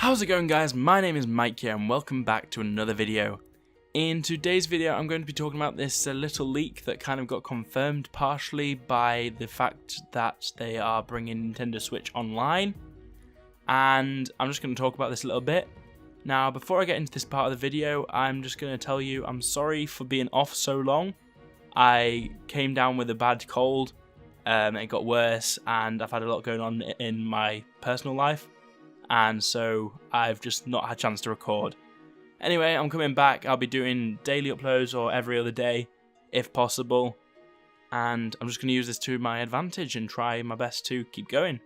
How's it going, guys? My name is Maikya and welcome back to another video. In today's video I'm going to be talking about this little leak that kind of got confirmed partially by the fact that they are bringing Nintendo Switch online, and I'm just going to talk about this a little bit. Now before I get into this part of the video, I'm just going to tell you I'm sorry for being off so long. I came down with a bad cold, it got worse, and I've had a lot going on in my personal life. And so I've just not had a chance to record. Anyway, I'm coming back. I'll be doing daily uploads or every other day if possible, and I'm just going to use this to my advantage and try my best to keep going.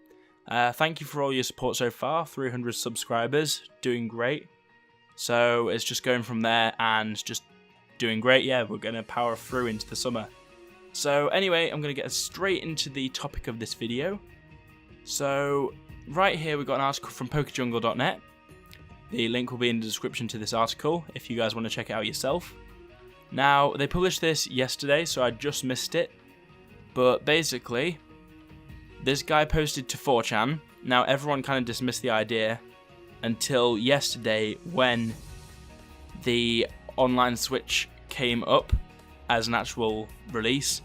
Thank you for all your support so far. 300 subscribers, doing great. So it's just going from there and just doing great. Yeah, we're going to power through into the summer. So anyway, I'm going to get straight into the topic of this video. So right here we've got an article from PokeJungle.net. The link will be in the description to this article if you guys want to check it out yourself. Now, they published this yesterday, so I just missed it. But basically, this guy posted to 4chan. Now, everyone kind of dismissed the idea until yesterday when the online Switch came up as an actual release.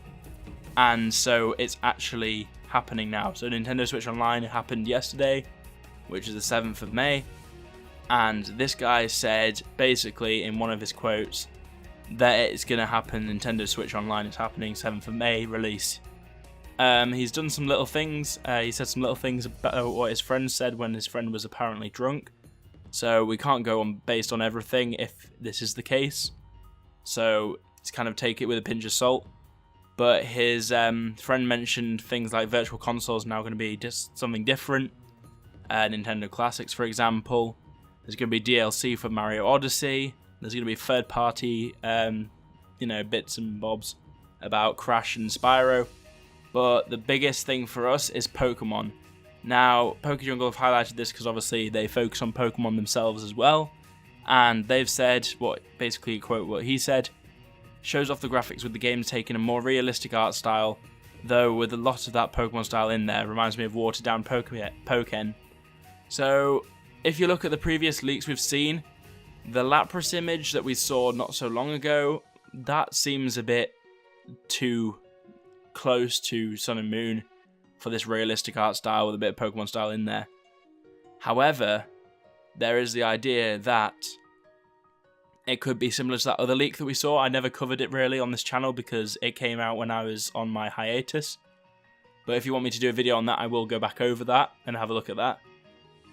And so it's actually happening now. So Nintendo Switch Online happened yesterday, which is the 7th of May, and this guy said basically in one of his quotes that it's going to happen. Nintendo Switch Online is happening 7th of May release. He's done some little things. He said some little things about what his friend said when his friend was apparently drunk, so we can't go on based on everything if this is the case, so just kind of take it with a pinch of salt. But his friend mentioned things like virtual consoles now going to be just something different. Nintendo Classics, for example. There's going to be DLC for Mario Odyssey. There's going to be third-party, bits and bobs about Crash and Spyro. But the biggest thing for us is Pokemon. Now, PokeJungle have highlighted this because obviously they focus on Pokemon themselves as well. And they've said, basically quote what he said, shows off the graphics with the game taking a more realistic art style, though with a lot of that Pokemon style in there. Reminds me of watered down Pokken. So if you look at the previous leaks we've seen, the Lapras image that we saw not so long ago, that seems a bit too close to Sun and Moon for this realistic art style with a bit of Pokemon style in there. However, there is the idea that it could be similar to that other leak that we saw. I never covered it really on this channel because it came out when I was on my hiatus. But if you want me to do a video on that, I will go back over that and have a look at that.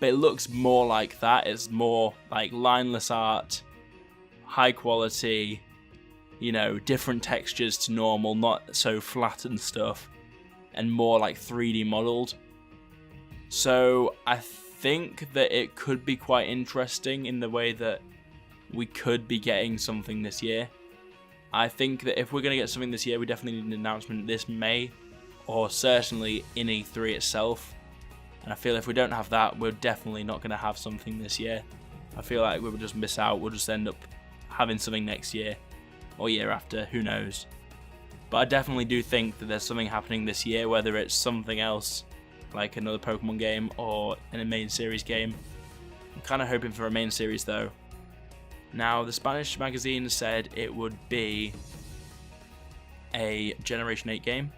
But it looks more like that. It's more like lineless art, high quality, different textures to normal, not so flat and stuff, and more like 3D modeled. So I think that it could be quite interesting in the way that we could be getting something this year. I think that if we're going to get something this year, we definitely need an announcement this May, or certainly in E3 itself. And I feel if we don't have that, we're definitely not going to have something this year. I feel like we will just miss out. We'll just end up having something next year, or year after, who knows. But I definitely do think that there's something happening this year, whether it's something else, like another Pokemon game, or in a main series game. I'm kind of hoping for a main series though. Now, the Spanish magazine said it would be a Generation 8 game.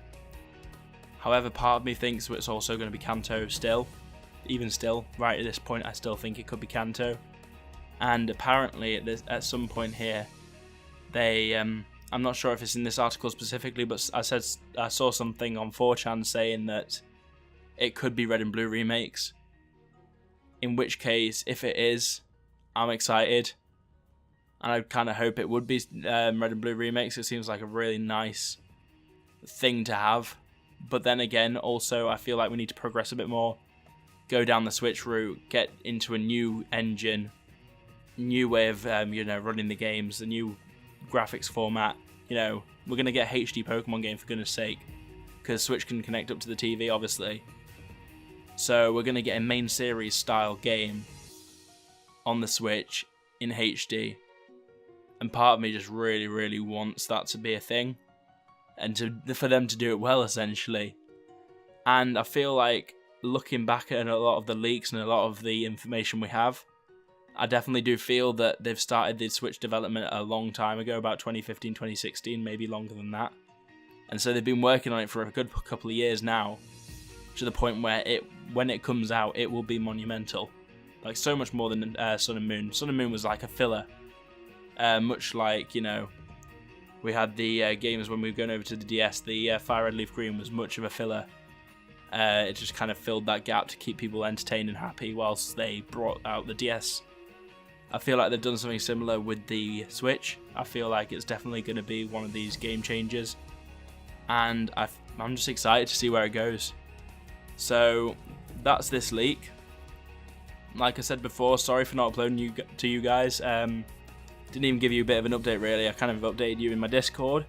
However, part of me thinks it's also going to be Kanto still. Even still, right at this point, I still think it could be Kanto. And apparently, at some point here, they, I'm not sure if it's in this article specifically, but I saw something on 4chan saying that it could be Red and Blue remakes. In which case, if it is, I'm excited. And I kind of hope it would be Red and Blue remakes. It seems like a really nice thing to have. But then again, also, I feel like we need to progress a bit more. Go down the Switch route, get into a new engine, new way of, running the games, the new graphics format. We're going to get a HD Pokemon game, for goodness sake. Because Switch can connect up to the TV, obviously. So we're going to get a main series style game on the Switch in HD. And part of me just really, really wants that to be a thing. And for them to do it well, essentially. And I feel like looking back at a lot of the leaks and a lot of the information we have, I definitely do feel that they've started the Switch development a long time ago, about 2015, 2016, maybe longer than that. And so they've been working on it for a good couple of years now, to the point where when it comes out, it will be monumental. Like, so much more than Sun and Moon. Sun and Moon was like a filler. Much like, you know, we had the games when we were going over to the DS, the Fire Red Leaf Green was much of a filler. It just kind of filled that gap to keep people entertained and happy whilst they brought out the DS. I feel like they've done something similar with the Switch. I feel like it's definitely going to be one of these game changers. And I'm just excited to see where it goes. So that's this leak. Like I said before, sorry for not uploading to you guys. Didn't even give you a bit of an update really. I kind of updated you in my Discord.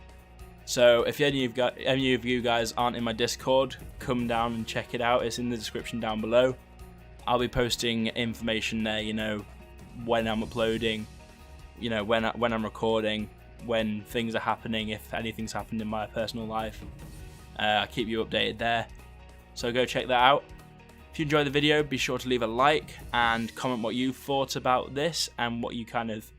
So if any of you guys aren't in my Discord, come down and check it out. It's in the description down below. I'll be posting information there, you know, when I'm uploading, you know, when I'm recording, when things are happening, if anything's happened in my personal life. I'll keep you updated there. So go check that out. If you enjoyed the video, be sure to leave a like and comment what you thought about this and what you kind of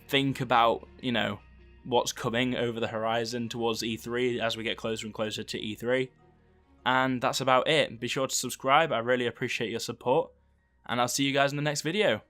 think about, you know, what's coming over the horizon towards E3 as we get closer and closer to E3. And that's about it. Be sure to subscribe. I really appreciate your support. And I'll see you guys in the next video.